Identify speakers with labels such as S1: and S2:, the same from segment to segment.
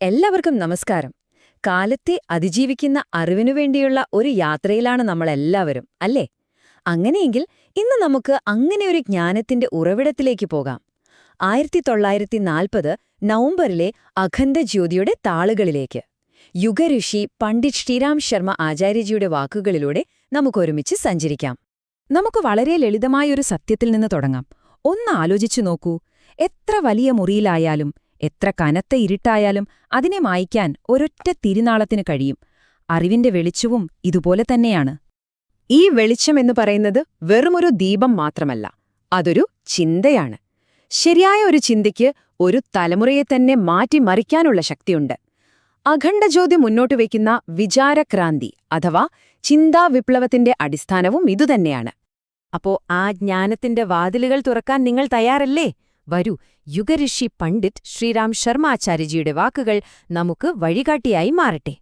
S1: എല്ലാവർക്കും നമസ്കാരം. കാലത്തെ അതിജീവിക്കുന്ന അറിവിനുവേണ്ടിയുള്ള ഒരു യാത്രയിലാണ് നമ്മളെല്ലാവരും, അല്ലേ? അങ്ങനെയെങ്കിൽ ഇന്ന് നമുക്ക് അങ്ങനെയൊരു ജ്ഞാനത്തിന്റെ ഉറവിടത്തിലേക്ക് പോകാം. 1940 നവംബറിലെ അഖണ്ഡജ്യോതിയുടെ താളുകളിലേക്ക്. യുഗഋഷി പണ്ഡിറ്റ് ശ്രീരാം ശർമ്മ ആചാര്യജിയുടെ വാക്കുകളിലൂടെ നമുക്കൊരുമിച്ച് സഞ്ചരിക്കാം. നമുക്ക് വളരെ ലളിതമായൊരു സത്യത്തിൽ നിന്ന് തുടങ്ങാം. ഒന്ന് ആലോചിച്ചു നോക്കൂ. എത്ര വലിയ മുറിയിലായാലും എത്ര കനത്ത ഇരുട്ടായാലും അതിനെ മായ്ക്കാൻ ഒരൊറ്റ തിരിനാളത്തിന് കഴിയും. അറിവിന്റെ വെളിച്ചവും ഇതുപോലെ തന്നെയാണ്. ഈ വെളിച്ചമെന്ന് പറയുന്നത് വെറുമൊരു ദീപം മാത്രമല്ല, അതൊരു ചിന്തയാണ്. ശരിയായ ഒരു ചിന്തയ്ക്ക് ഒരു തലമുറയെ തന്നെ മാറ്റിമറിക്കാനുള്ള ശക്തിയുണ്ട്. അഖണ്ഡജ്യോതി മുന്നോട്ട് വയ്ക്കുന്ന വിചാരക്രാന്തി അഥവാ ചിന്താ വിപ്ലവത്തിന്റെ അടിസ്ഥാനവും ഇതുതന്നെയാണ്. അപ്പോ ആ ജ്ഞാനത്തിന്റെ വാതിലുകൾ തുറക്കാൻ നിങ്ങൾ തയ്യാറല്ലേ? വരൂ, യുഗഋഷി പണ്ഡിറ്റ് ശ്രീരാം ശർമാചാര്യജിയുടെ വാക്കുകൾ നമുക്ക് വഴികാട്ടിയായി മാറട്ടെ.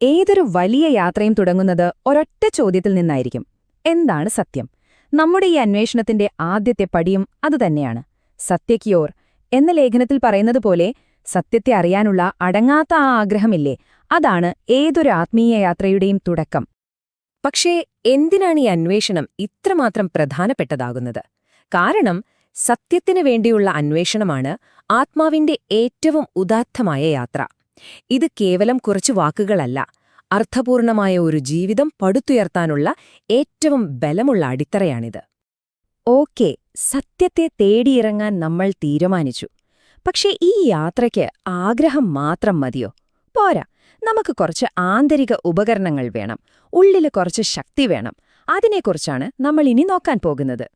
S1: ഏതൊരു വലിയ യാത്രയും തുടങ്ങുന്നത് ഒരൊറ്റ ചോദ്യത്തിൽ നിന്നായിരിക്കും: എന്താണ് സത്യം? നമ്മുടെ ഈ അന്വേഷണത്തിന്റെ ആദ്യത്തെ പടിയും അതുതന്നെയാണ്. സത്യക്യോർ എന്ന ലേഖനത്തിൽ പറയുന്നതുപോലെ, സത്യത്തെ അറിയാനുള്ള അടങ്ങാത്ത ആ ആഗ്രഹമില്ലേ, അതാണ് ഏതൊരു ആത്മീയ യാത്രയുടെയും തുടക്കം. പക്ഷേ എന്തിനാണ് ഈ അന്വേഷണം ഇത്രമാത്രം പ്രധാനപ്പെട്ടതാകുന്നത്? കാരണം സത്യത്തിനു വേണ്ടിയുള്ള അന്വേഷണമാണ് ആത്മാവിന്റെ ഏറ്റവും ഉദാത്തമായ യാത്ര. ഇത് കേവലം കുറച്ചു വാക്കുകളല്ല, അർത്ഥപൂർണമായ ഒരു ജീവിതം പടുത്തുയർത്താനുള്ള ഏറ്റവും ബലമുള്ള അടിത്തറയാണിത്. ഓക്കേ, സത്യത്തെ തേടിയിറങ്ങാൻ നമ്മൾ തീരുമാനിച്ചു. പക്ഷേ ഈ യാത്രയ്ക്ക് ആഗ്രഹം മാത്രം മതിയോ? പോരാ, നമുക്ക് കുറച്ച് ആന്തരിക ഉപകരണങ്ങൾ വേണം, ഉള്ളില് കുറച്ച് ശക്തി വേണം. അതിനെക്കുറിച്ചാണ് നമ്മൾ ഇനി നോക്കാൻ പോകുന്നത്.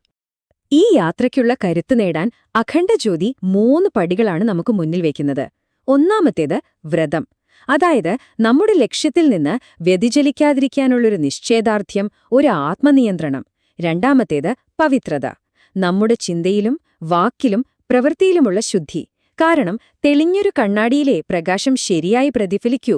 S1: ഈ യാത്രയ്ക്കുള്ള കരുത്ത് നേടാൻ അഖണ്ഡജ്യോതി 3 പടികളാണ് നമുക്ക് മുന്നിൽ വയ്ക്കുന്നത്. ഒന്നാമത്തേത് വ്രതം, അതായത് നമ്മുടെ ലക്ഷ്യത്തിൽ നിന്ന് വ്യതിചലിക്കാതിരിക്കാനുള്ളൊരു നിശ്ചയദാർഢ്യം, ഒരു ആത്മനിയന്ത്രണം. രണ്ടാമത്തേത് പവിത്രത, നമ്മുടെ ചിന്തയിലും വാക്കിലും പ്രവൃത്തിയിലുമുള്ള ശുദ്ധി. കാരണം തെളിഞ്ഞൊരു കണ്ണാടിയിലെ പ്രകാശം ശരിയായി പ്രതിഫലിക്കൂ.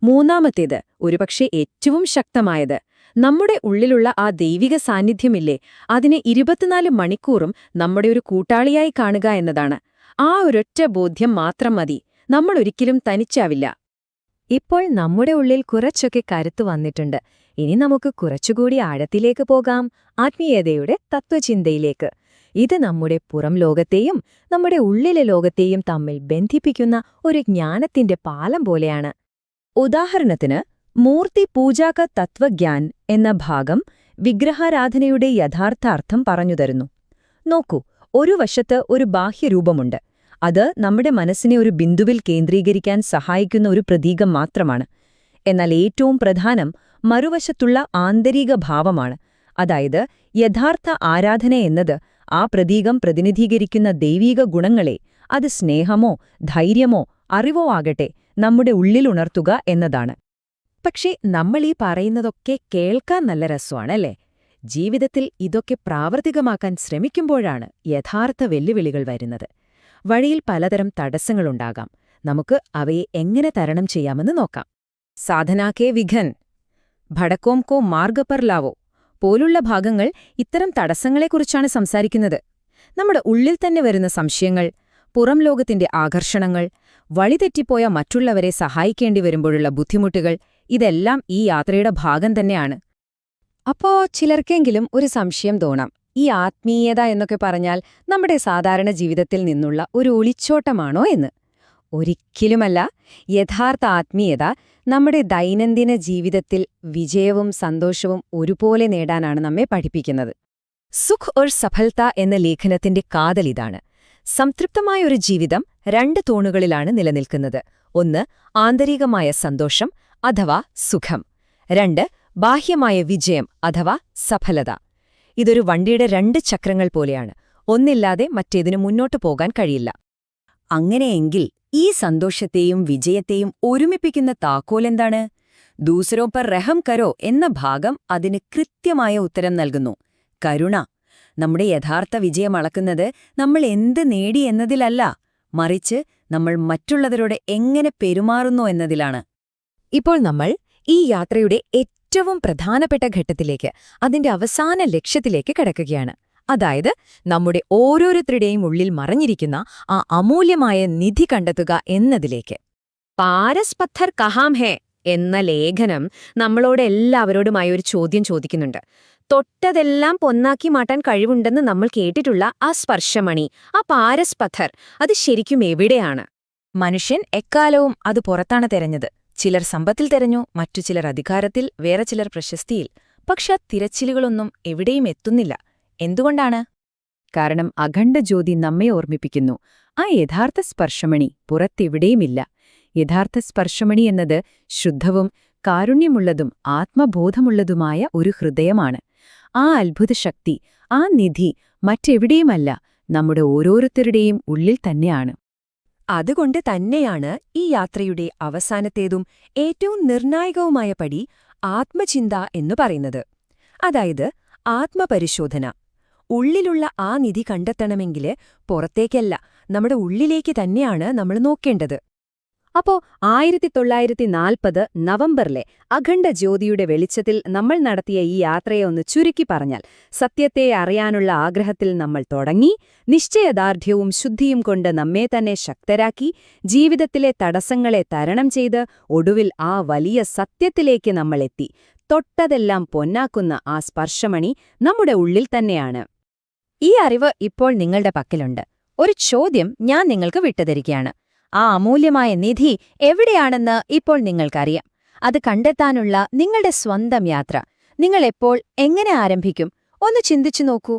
S1: മൂന്നാമത്തേത്, ഒരുപക്ഷെ ഏറ്റവും ശക്തമായത്, നമ്മുടെ ഉള്ളിലുള്ള ആ ദൈവിക സാന്നിധ്യമില്ലേ, അതിനെ 24 മണിക്കൂറും നമ്മുടെ ഒരു കൂട്ടാളിയായി കാണുക എന്നതാണ്. ആ ഒരൊറ്റ ബോധ്യം മാത്രം മതി, നമ്മൾ ഒരിക്കലും തനിച്ചാവില്ല. ഇപ്പോൾ നമ്മുടെ ഉള്ളിൽ കുറച്ചൊക്കെ കരുത്ത് വന്നിട്ടുണ്ട്. ഇനി നമുക്ക് കുറച്ചുകൂടി ആഴത്തിലേക്ക് പോകാം, ആത്മീയതയുടെ തത്വചിന്തയിലേക്ക്. ഇത് നമ്മുടെ പുറം ലോകത്തെയും നമ്മുടെ ഉള്ളിലെ ലോകത്തെയും തമ്മിൽ ബന്ധിപ്പിക്കുന്ന ഒരു ജ്ഞാനത്തിന്റെ പാലം പോലെയാണ്. ഉദാഹരണത്തിന്, മൂർത്തി പൂജാക തത്വജ്ഞാൻ എന്ന ഭാഗം വിഗ്രഹാരാധനയുടെ യഥാർത്ഥ അർത്ഥം പറഞ്ഞുതരുന്നു. നോക്കൂ, ഒരു വശത്ത് ഒരു ബാഹ്യരൂപമുണ്ട്. അത് നമ്മുടെ മനസ്സിനെ ഒരു ബിന്ദുവിൽ കേന്ദ്രീകരിക്കാൻ സഹായിക്കുന്ന ഒരു പ്രതീകം മാത്രമാണ്. എന്നാൽ ഏറ്റവും പ്രധാനം മറുവശത്തുള്ള ആന്തരിക ഭാവമാണ്. അതായത് യഥാർത്ഥ ആരാധന എന്നത് ആ പ്രതീകം പ്രതിനിധീകരിക്കുന്ന ദൈവീക ഗുണങ്ങളെ, അത് സ്നേഹമോ ധൈര്യമോ അറിവോ ആകട്ടെ, നമ്മുടെ ഉള്ളിലുണർത്തുക എന്നതാണ്. പക്ഷേ നമ്മൾ ഈ പറയുന്നതൊക്കെ കേൾക്കാൻ നല്ല രസമാണല്ലേ? ജീവിതത്തിൽ ഇതൊക്കെ പ്രാവർത്തികമാക്കാൻ ശ്രമിക്കുമ്പോഴാണ് യഥാർത്ഥ വെല്ലുവിളികൾ വരുന്നത്. വഴിയിൽ പലതരം തടസ്സങ്ങളുണ്ടാകാം. നമുക്ക് അവയെ എങ്ങനെ തരണം ചെയ്യാമെന്ന് നോക്കാം. സാധനാ കെ വിഘൻ, ഭടക്കോം കോ മാർഗ പർ ലാവോ പോലുള്ള ഭാഗങ്ങൾ ഇത്തരം തടസ്സങ്ങളെക്കുറിച്ചാണ് സംസാരിക്കുന്നത്. നമ്മുടെ ഉള്ളിൽ തന്നെ വരുന്ന സംശയങ്ങൾ, പുറം ലോകത്തിന്റെ ആകർഷണങ്ങൾ, വഴിതെറ്റിപ്പോയ മറ്റുള്ളവരെ സഹായിക്കേണ്ടി വരുമ്പോഴുള്ള ബുദ്ധിമുട്ടുകൾ, ഇതെല്ലാം ഈ യാത്രയുടെ ഭാഗം തന്നെയാണ്. അപ്പോ ചിലർക്കെങ്കിലും ഒരു സംശയം തോന്നാം, ഈ ആത്മീയത എന്നൊക്കെ പറഞ്ഞാൽ നമ്മുടെ സാധാരണ ജീവിതത്തിൽ നിന്നുള്ള ഒരു ഒളിച്ചോട്ടമാണോ എന്ന്. ഒരിക്കലുമല്ല. യഥാർത്ഥ ആത്മീയത നമ്മുടെ ദൈനംദിന ജീവിതത്തിൽ വിജയവും സന്തോഷവും ഒരുപോലെ നേടാനാണ് നമ്മെ പഠിപ്പിക്കുന്നത്. സുഖ് ഓർ സഫൽത എന്ന ലേഖനത്തിന്റെ കാതലിതാണ്. സംതൃപ്തമായൊരു ജീവിതം 2 തൂണുകളിലാണ് നിലനിൽക്കുന്നത്. ഒന്ന്, ആന്തരികമായ സന്തോഷം അഥവാ സുഖം. 2, ബാഹ്യമായ വിജയം അഥവാ സഫലത. ഇതൊരു വണ്ടിയുടെ 2 ചക്രങ്ങൾ പോലെയാണ്. ഒന്നില്ലാതെ മറ്റേതിനു മുന്നോട്ടു പോകാൻ കഴിയില്ല. അങ്ങനെയെങ്കിൽ ഈ സന്തോഷത്തെയും വിജയത്തെയും ഒരുമിപ്പിക്കുന്ന താക്കോലെന്താണ്? ദൂസരോ പർ റഹം കരോ എന്ന ഭാഗം അതിന് കൃത്യമായ ഉത്തരം നൽകുന്നു: കരുണ. നമ്മുടെ യഥാർത്ഥ വിജയം അളക്കുന്നത് നമ്മൾ എന്ത് നേടി എന്നതിലല്ല, മറിച്ച് നമ്മൾ മറ്റുള്ളവരോട് എങ്ങനെ പെരുമാറുന്നു എന്നതിലാണ്. ഇപ്പോൾ നമ്മൾ ഈ യാത്രയുടെ ഏറ്റവും പ്രധാനപ്പെട്ട ഘട്ടത്തിലേക്ക്, അതിന്റെ അവസാന ലക്ഷ്യത്തിലേക്ക് കടക്കുകയാണ്. അതായത് നമ്മുടെ ഓരോരുത്തരുടെയും ഉള്ളിൽ മറഞ്ഞിരിക്കുന്ന ആ അമൂല്യമായ നിധി കണ്ടെത്തുക എന്നതിലേക്ക്. പാരസ് പത്ഥർ കഹാം ഹേ എന്ന ലേഖനം നമ്മളോട് എല്ലാവരോടുമായി ഒരു ചോദ്യം ചോദിക്കുന്നുണ്ട്. തൊട്ടതെല്ലാം പൊന്നാക്കി മാറ്റാൻ കഴിവുണ്ടെന്ന് നമ്മൾ കേട്ടിട്ടുള്ള ആ സ്പർശമണി, ആ പാരസ് പത്ഥർ, അത് ശരിക്കും എവിടെയാണ്?
S2: മനുഷ്യൻ എക്കാലവും അത് പുറത്താണ് തെരഞ്ഞത്. ചിലർ സമ്പത്തിൽ തെരഞ്ഞു, മറ്റു ചിലർ അധികാരത്തിൽ, വേറെ ചിലർ പ്രശസ്തിയിൽ. പക്ഷെ ആ തിരച്ചിലുകളൊന്നും എവിടെയും എത്തുന്നില്ല. എന്തുകൊണ്ടാണ്?
S1: കാരണം അഖണ്ഡ ജ്യോതി നമ്മെ ഓർമ്മിപ്പിക്കുന്നു, ആ യഥാർത്ഥ സ്പർശമണി പുറത്തെവിടെയുമില്ല. യഥാർത്ഥ സ്പർശമണി എന്നത് ശുദ്ധവും കാരുണ്യമുള്ളതും ആത്മബോധമുള്ളതുമായ ഒരു ഹൃദയമാണ്. ആ അത്ഭുത ശക്തി, ആ നിധി മറ്റെവിടെയുമല്ല, നമ്മുടെ ഓരോരുത്തരുടെയും ഉള്ളിൽ തന്നെയാണ്. അതുകൊണ്ട് തന്നെയാണ് ഈ യാത്രയുടെ അവസാനത്തേതും ഏറ്റവും നിർണായകവുമായ പടി ആത്മചിന്ത എന്നു പറയുന്നത്. അതായത് ആത്മപരിശോധന. ഉള്ളിലുള്ള ആ നിധി കണ്ടെത്തണമെങ്കിൽ പുറത്തേക്കല്ല, നമ്മുടെ ഉള്ളിലേക്ക് തന്നെയാണ് നമ്മൾ നോക്കേണ്ടത്. അപ്പോ 1940 നവംബറിലെ അഖണ്ഡ ജ്യോതിയുടെ വെളിച്ചത്തിൽ നമ്മൾ നടത്തിയ ഈ യാത്രയെ ഒന്ന് ചുരുക്കി പറഞ്ഞാൽ, സത്യത്തെ അറിയാനുള്ള ആഗ്രഹത്തിൽ നമ്മൾ തുടങ്ങി, നിശ്ചയദാർഢ്യവും ശുദ്ധിയും കൊണ്ട് നമ്മെ തന്നെ ശക്തരാക്കി, ജീവിതത്തിലെ തടസ്സങ്ങളെ തരണം ചെയ്ത് ഒടുവിൽ ആ വലിയ സത്യത്തിലേക്ക് നമ്മളെത്തി. തൊട്ടതെല്ലാം പൊന്നാക്കുന്ന ആ സ്പർശമണി നമ്മുടെ ഉള്ളിൽ തന്നെയാണ്. ഈ അറിവ് ഇപ്പോൾ നിങ്ങളുടെ പക്കലുണ്ട്. ഒരു ചോദ്യം ഞാൻ നിങ്ങൾക്ക് വിട്ടുതരികയാണ്. ആ അമൂല്യമായ നിധി എവിടെയാണെന്ന് ഇപ്പോൾ നിങ്ങൾക്കറിയാം. അത് കണ്ടെത്താനുള്ള നിങ്ങളുടെ സ്വന്തം യാത്ര നിങ്ങൾ എപ്പോൾ എങ്ങനെ ആരംഭിക്കും? ഒന്ന് ചിന്തിച്ചു നോക്കൂ.